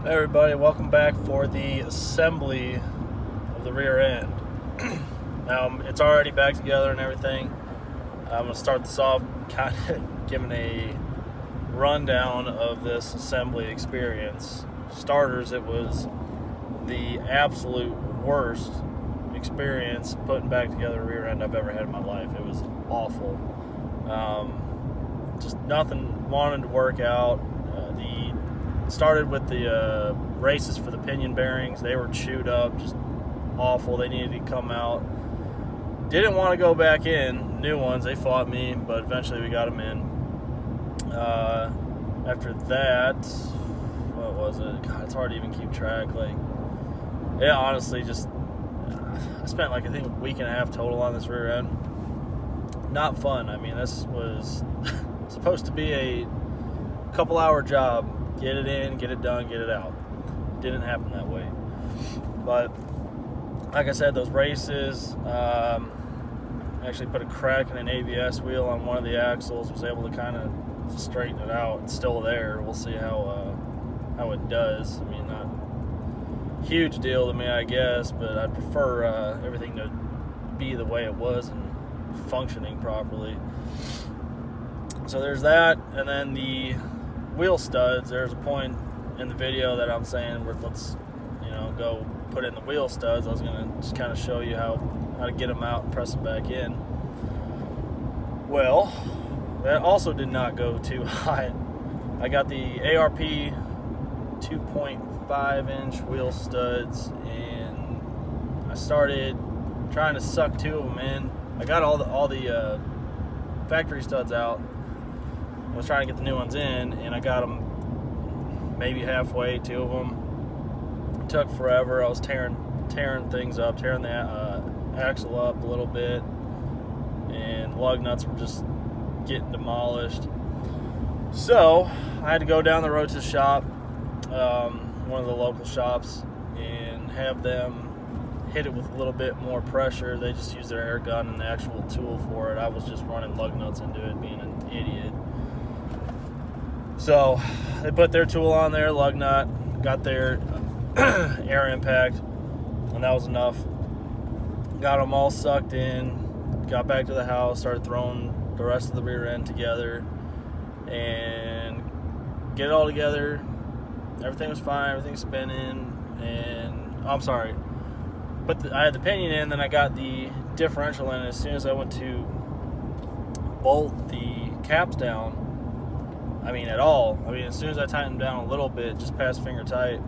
Hey everybody, welcome back for the assembly of the rear end. Now it's already back together and everything. I'm going to start this off kind of giving a rundown of this assembly experience. Starters, it was the absolute worst experience putting back together a rear end I've ever had in my life. It was awful. Just nothing wanted to work out. Started with the races for the pinion bearings. They were chewed up, just awful. They needed to come out. Didn't want to go back in. New ones, they fought me, but eventually we got them in. After that, what was it? God, it's hard to even keep track. Yeah, honestly, just I spent I think a week and a half total on this rear end. Not fun. I mean, this was supposed to be a couple-hour job. Get it in, get it done, get it out. Didn't happen that way. But like I said, those races, actually put a crack in an ABS wheel on one of the axles. Was able to kind of straighten it out. It's still there. We'll see how it does. I mean, not a huge deal to me, I guess, but I prefer everything to be the way it was and functioning properly. So there's that, and then the wheel studs. There's a point in the video that I'm saying let's go put in the wheel studs. I was gonna just kind of show you how to get them out and press them back in. Well, that also did not go too hot. I got the ARP 2.5-inch wheel studs, and I started trying to suck two of them in. I got all the factory studs out. I was trying to get the new ones in, and I got them maybe halfway, two of them. It took forever. I was tearing things up, tearing the axle up a little bit, and lug nuts were just getting demolished. So I had to go down the road to the shop, one of the local shops, and have them hit it with a little bit more pressure. They just used their air gun and the actual tool for it. I was just running lug nuts into it, being an idiot. So they put their tool on there, lug nut, got their air impact, and that was enough. Got them all sucked in, got back to the house, started throwing the rest of the rear end together, and get it all together. Everything was fine, everything's spinning, and I had the pinion in, then I got the differential in. As soon as I went to bolt the caps down, as soon as I tightened them down a little bit, just past finger tight,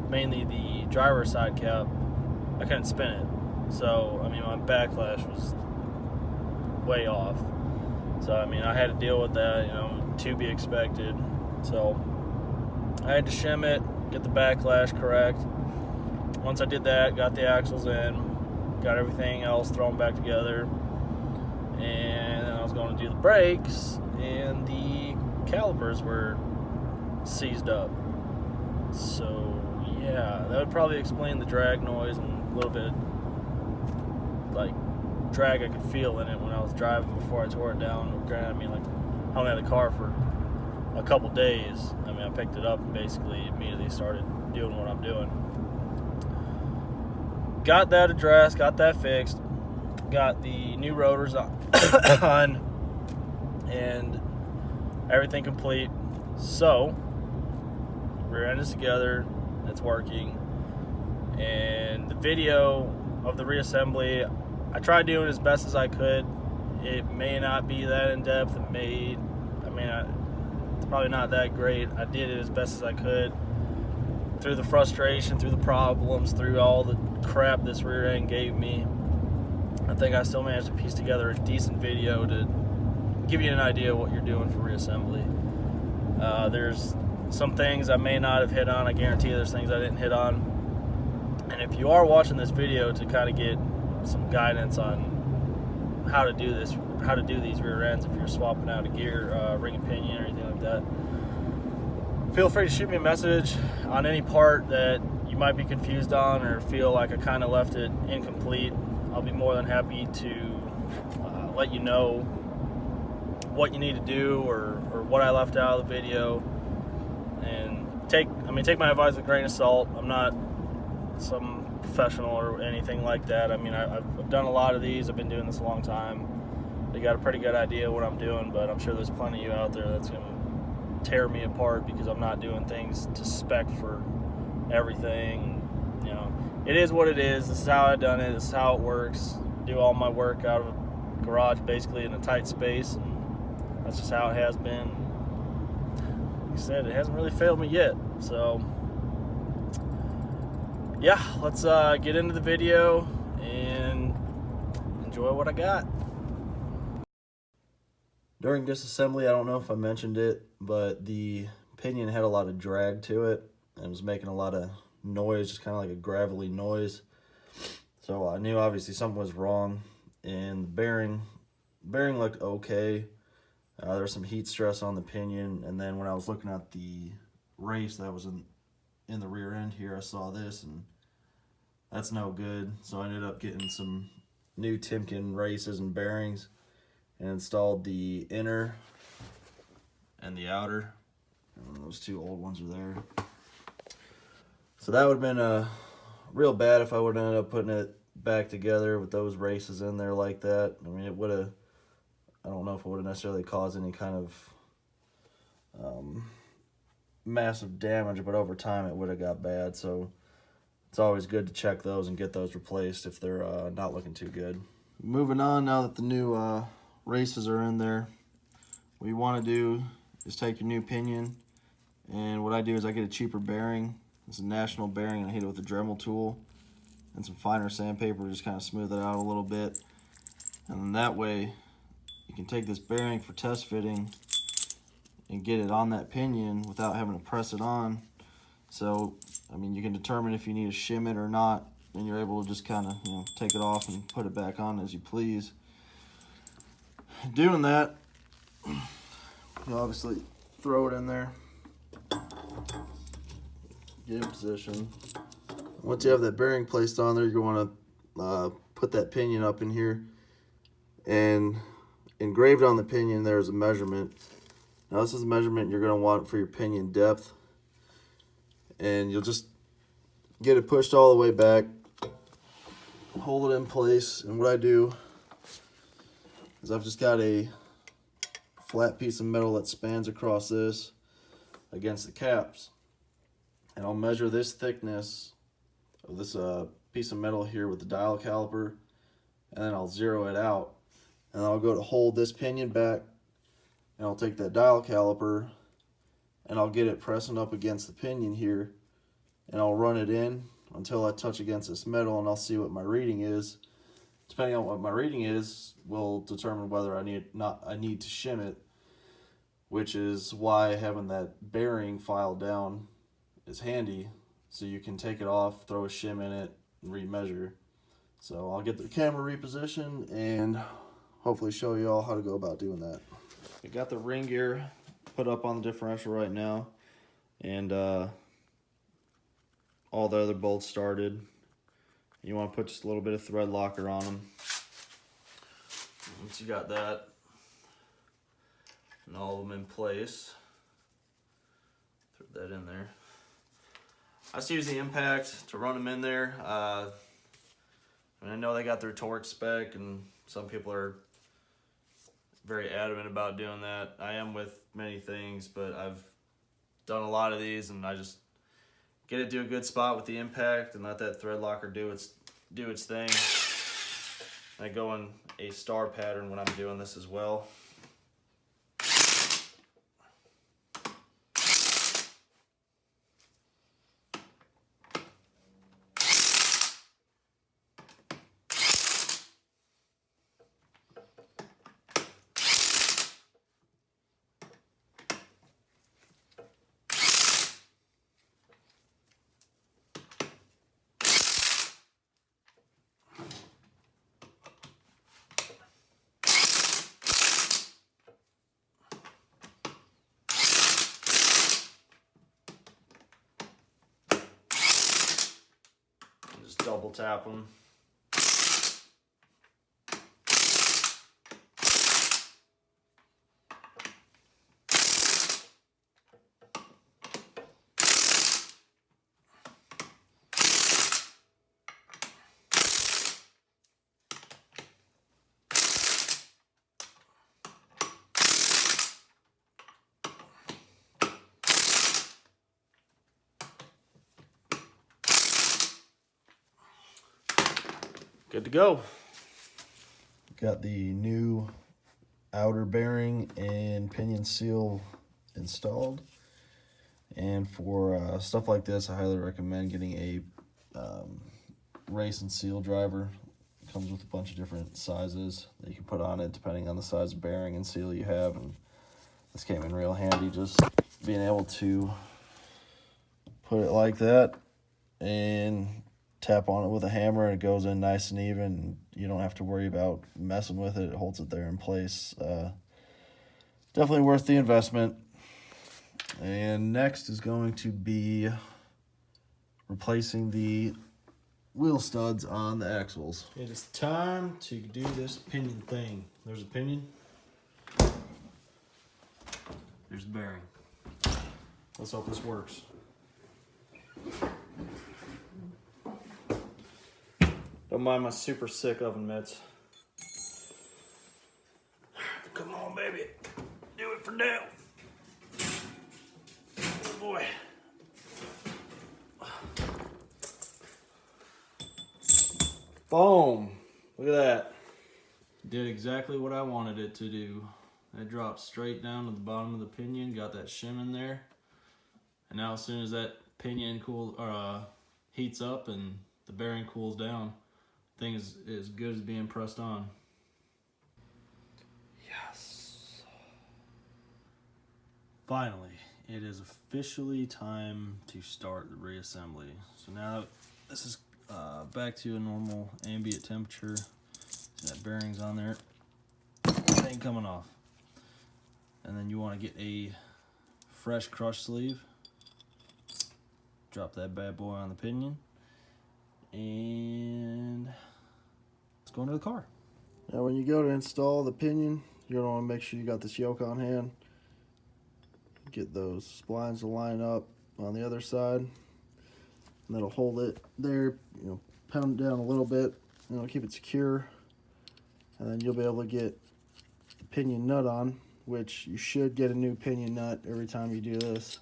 mainly the driver's side cap, I couldn't spin it. So, my backlash was way off. So, I had to deal with that, to be expected. So, I had to shim it, get the backlash correct. Once I did that, got the axles in, got everything else thrown back together, and then I was going to do the brakes, and the calipers were seized up. So yeah, that would probably explain the drag noise and a little bit drag I could feel in it when I was driving before I tore it down. Granted, I only had the car for a couple days. I picked it up and basically immediately started doing what I'm doing. Got that addressed, got that fixed, got the new rotors on, and everything complete. So, rear end is together, it's working, and the video of the reassembly, I tried doing as best as I could. It may not be that in depth. It's probably not that great. I did it as best as I could. Through the frustration, through the problems, through all the crap this rear end gave me, I think I still managed to piece together a decent video to give you an idea of what you're doing for reassembly. There's some things I may not have hit on. I guarantee there's things I didn't hit on. And if you are watching this video to kind of get some guidance on how to do these rear ends, if you're swapping out a gear, ring and pinion, or anything like that, feel free to shoot me a message on any part that you might be confused on or feel like I kind of left it incomplete. I'll be more than happy to let you know what you need to do or what I left out of the video, and take my advice with a grain of salt. I'm not some professional or anything like that. I mean, I've done a lot of these. I've been doing this a long time. They got a pretty good idea of what I'm doing, but I'm sure there's plenty of you out there that's going to tear me apart because I'm not doing things to spec for everything. You know, it is what it is. This is how I've done it. This is how it works. I do all my work out of a garage, basically in a tight space, and that's just how it has been. Like I said, it hasn't really failed me yet. So yeah, let's get into the video and enjoy what I got. During disassembly, I don't know if I mentioned it, but the pinion had a lot of drag to it and was making a lot of noise, just kind of like a gravelly noise. So I knew obviously something was wrong, and the bearing looked okay. There was some heat stress on the pinion, and then when I was looking at the race that was in the rear end here, I saw this, and that's no good. So I ended up getting some new Timken races and bearings and installed the inner and the outer. And those two old ones are there. So that would have been real bad if I would have ended up putting it back together with those races in there like that. I mean, it would have, I don't know if it would have necessarily caused any kind of massive damage, but over time it would have got bad. So it's always good to check those and get those replaced if they're not looking too good. Moving on, now that the new races are in there, what you want to do is take your new pinion, and what I do is I get a cheaper bearing. It's a National bearing, and I hit it with a Dremel tool and some finer sandpaper to just kind of smooth it out a little bit. And then that way you can take this bearing for test fitting and get it on that pinion without having to press it on. So I mean, you can determine if you need to shim it or not, and you're able to just kind of, you know, take it off and put it back on as you please. Doing that, you obviously throw it in there, get in position. Once you have that bearing placed on there, you want to put that pinion up in here, and engraved on the pinion there's a measurement. Now this is a measurement you're going to want for your pinion depth, and you'll just get it pushed all the way back, hold it in place. And what I do is I've just got a flat piece of metal that spans across this against the caps, and I'll measure this thickness of this piece of metal here with the dial caliper, and then I'll zero it out, and I'll go to hold this pinion back, and I'll take that dial caliper and I'll get it pressing up against the pinion here, and I'll run it in until I touch against this metal, and I'll see what my reading is. Depending on what my reading is will determine whether I need to shim it, which is why having that bearing filed down is handy, so you can take it off, throw a shim in it, and remeasure. So I'll get the camera repositioned and hopefully show you all how to go about doing that. I got the ring gear put up on the differential right now, and all the other bolts started. You want to put just a little bit of thread locker on them. Once you got that and all of them in place, throw that in there. I just use the impact to run them in there. I know they got their torque spec, and some people are very adamant about doing that. I am with many things, but I've done a lot of these, and I just get it to a good spot with the impact and let that thread locker do its thing. I go in a star pattern when I'm doing this as well. Just double tap them. Good to go. Got the new outer bearing and pinion seal installed. And for stuff like this, I highly recommend getting a race and seal driver. It comes with a bunch of different sizes that you can put on it depending on the size of bearing and seal you have. And this came in real handy, just being able to put it like that and tap on it with a hammer, and it goes in nice and even. You don't have to worry about messing with it. It holds it there in place. Definitely worth the investment. And next is going to be replacing the wheel studs on the axles. It is time to do this pinion thing. There's a pinion. There's the bearing. Let's hope this works. Don't mind my super sick oven mitts. Come on, baby. Do it for Dale. Oh, boy. Boom. Look at that. Did exactly what I wanted it to do. It dropped straight down to the bottom of the pinion, got that shim in there. And now as soon as that pinion heats up and the bearing cools down, thing is as good as being pressed on. Yes. Finally, it is officially time to start the reassembly. So now this is back to a normal ambient temperature. See that bearing's on there. It ain't coming off. And then you want to get a fresh crush sleeve. Drop that bad boy on the pinion. And let's go into the car. Now when you go to install the pinion, you're going to want to make sure you got this yoke on hand. Get those splines to line up on the other side. And that'll hold it there, pound it down a little bit, and it'll keep it secure. And then you'll be able to get the pinion nut on, which you should get a new pinion nut every time you do this.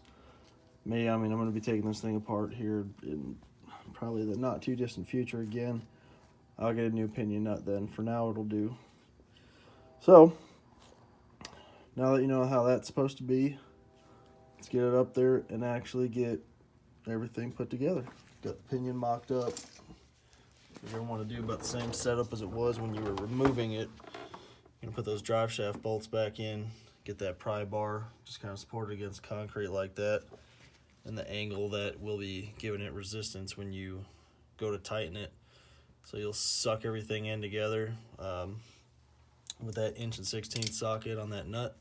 I'm going to be taking this thing apart here in probably the not too distant future again. I'll get a new pinion nut then. For now, it'll do. So, now that you know how that's supposed to be, let's get it up there and actually get everything put together. Got the pinion mocked up. You're going to want to do about the same setup as it was when you were removing it. You're going to put those drive shaft bolts back in, get that pry bar just kind of supported against concrete like that, and the angle that will be giving it resistance when you go to tighten it. So you'll suck everything in together with that 1 16" socket on that nut.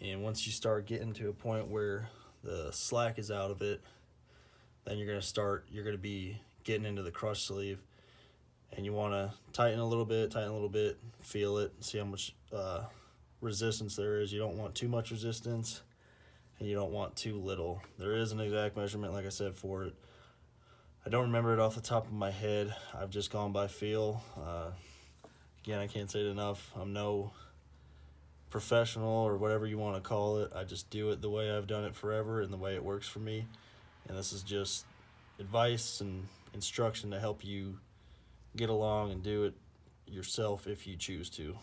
And once you start getting to a point where the slack is out of it, then you're going to be getting into the crush sleeve. And you want to tighten a little bit, feel it, see how much resistance there is. You don't want too much resistance, and you don't want too little. There is an exact measurement, like I said, for it. I don't remember it off the top of my head. I've just gone by feel. Again, I can't say it enough. I'm no professional or whatever you want to call it. I just do it the way I've done it forever and the way it works for me. And this is just advice and instruction to help you get along and do it yourself if you choose to.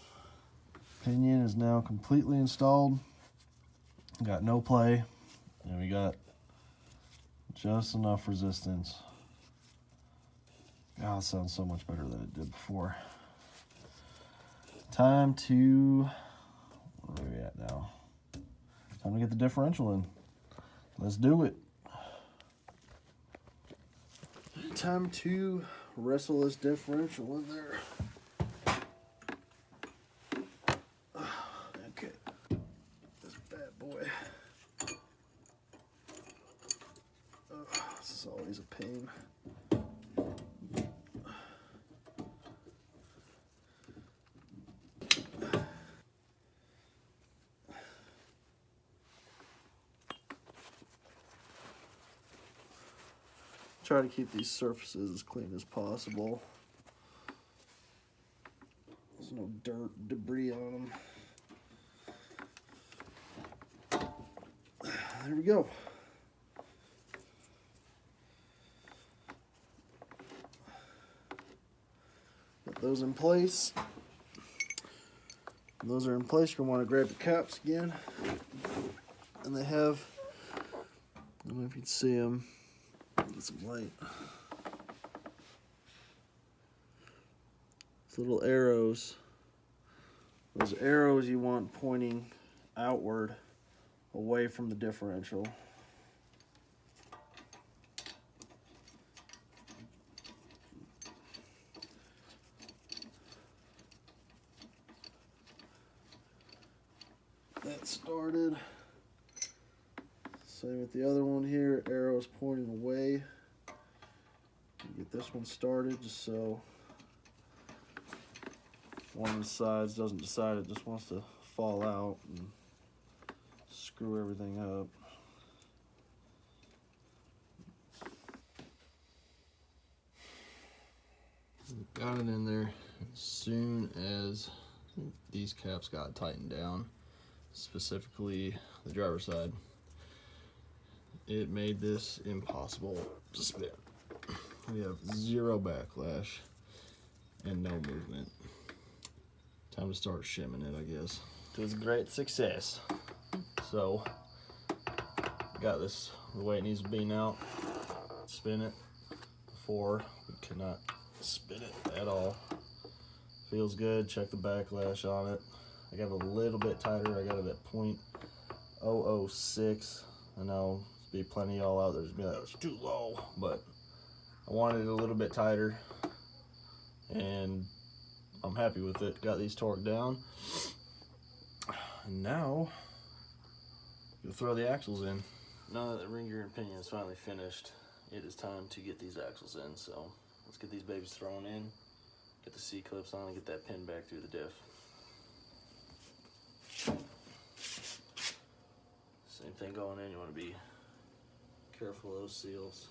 Pinion is now completely installed. Got no play, and we got just enough resistance. God, it sounds so much better than it did before. Time to, where are we at now? Time to get the differential in. Let's do it. Time to wrestle this differential in there. Okay, this bad boy. This is always a pain. Try to keep these surfaces as clean as possible. There's no dirt, debris on them. There we go. Put those in place. When those are in place, you're going to want to grab the caps again. And they have, I don't know if you can see them, get some light. These little arrows. Those arrows you want pointing outward, away from the differential. That started. Same with the other one here, arrows pointing away. Get this one started just so one of the sides doesn't decide it just wants to fall out and screw everything up. Got it in there as soon as these caps got tightened down, specifically the driver's side. It made this impossible to spin. We have zero backlash and no movement. Time to start shimming it, I guess. It was a great success. So, got this the way it needs to be now. Spin it. Before, we could not spin it at all. Feels good. Check the backlash on it. I got it a little bit tighter. I got it at .006. I know there'll be plenty of y'all out there that was too low, but I wanted it a little bit tighter, and I'm happy with it. Got these torqued down, and now you'll throw the axles in. Now that the ring gear and pinion is finally finished, it is time to get these axles in. So let's get these babies thrown in, get the C-clips on, and get that pin back through the diff. Same thing going in. You want to be careful of those seals.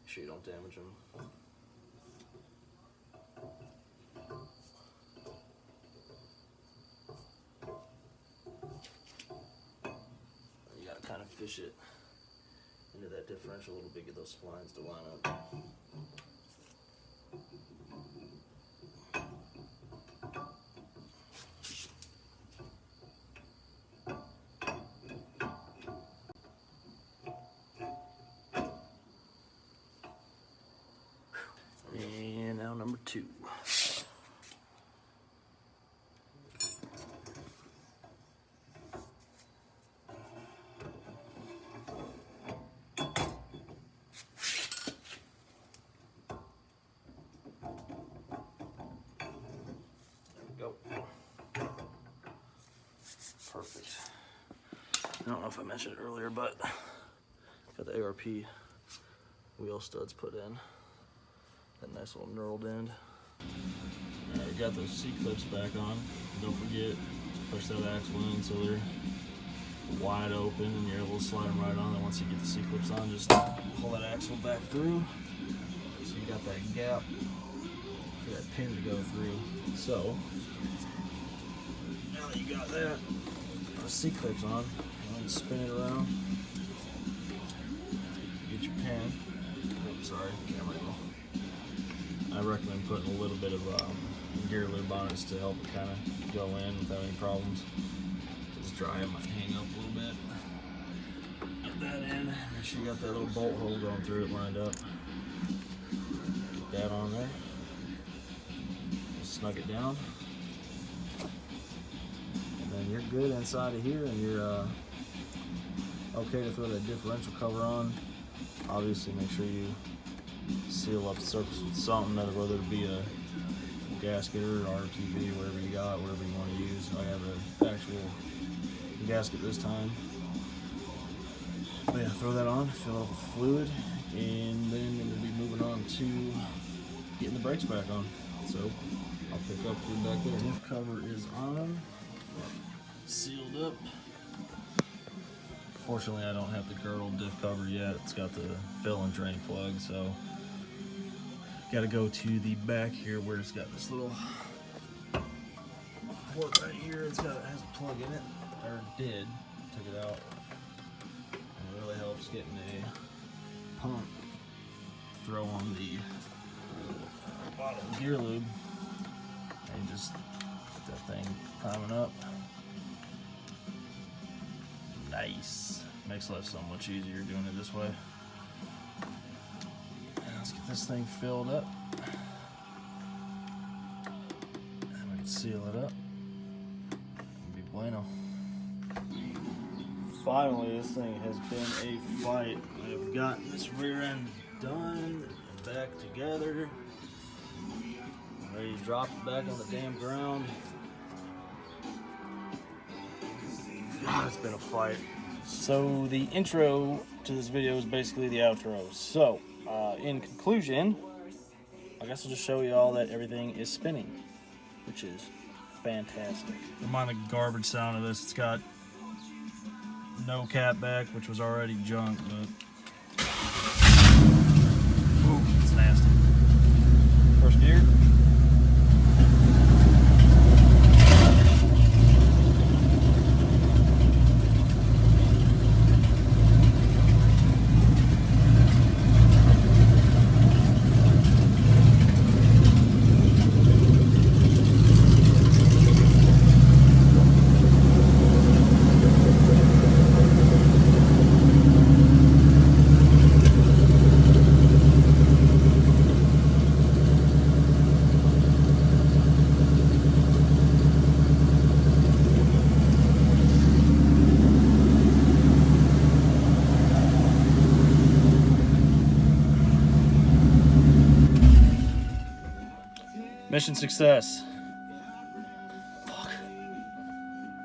Make sure you don't damage them. You gotta kind of fish it into that differential a little bit, get those splines to line up. And now number 2. Go. Perfect. I don't know if I mentioned it earlier, but got the ARP wheel studs put in. That nice little knurled end. We got those C-clips back on. Don't forget to push that axle in so they're wide open and you're able to slide them right on. And once you get the C-clips on, just pull that axle back through. So you got that gap for that pin to go through. So now that you got that, put the C-clips on, and spin it around. Get your pin. Oops, sorry, camera angle. I recommend putting a little bit of gear lube on it to help it kind of go in without any problems. If it's dry, it might hang up a little bit. Get that in. Make sure you got that little bolt hole going through it lined up. Get that on there. Snug it down. And then you're good inside of here, and you're okay to throw that differential cover on. Obviously, make sure you seal up the surface with something, whether it be a gasket or RTV, whatever you got, whatever you want to use. I have an actual gasket this time. But yeah, throw that on, fill it with fluid, and then we'll be moving on to getting the brakes back on. So I'll pick up through back there. Diff cover is on, sealed up. Fortunately, I don't have the girdle diff cover yet. It's got the fill and drain plug, so got to go to the back here where it's got this little port right here. It has a plug in it, or it did. Took it out. And it really helps getting a pump throw on the bottom gear lube. And just get that thing priming up. Nice. Makes life so much easier doing it this way. And let's get this thing filled up. And we can seal it up. It'll be bueno. Finally, this thing has been a fight. I've gotten this rear end done, back together. I'm ready to drop it back on the damn ground. God, it's been a fight. So the intro to this video is basically the outro. So, in conclusion, I guess I'll just show you all that everything is spinning, which is fantastic. Don't mind the garbage sound of this. It's got no cap back, which was already junk, but ooh, it's nasty. First gear. Mission success. Fuck.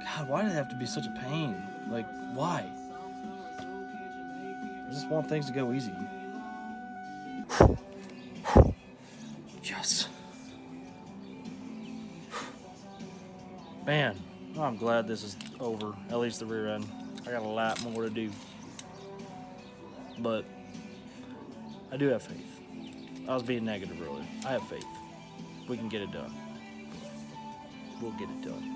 God, why did it have to be such a pain? Like, why? I just want things to go easy. Yes. Man, I'm glad this is over. At least the rear end. I got a lot more to do. But I do have faith. I was being negative earlier. I have faith. We can get it done. We'll get it done.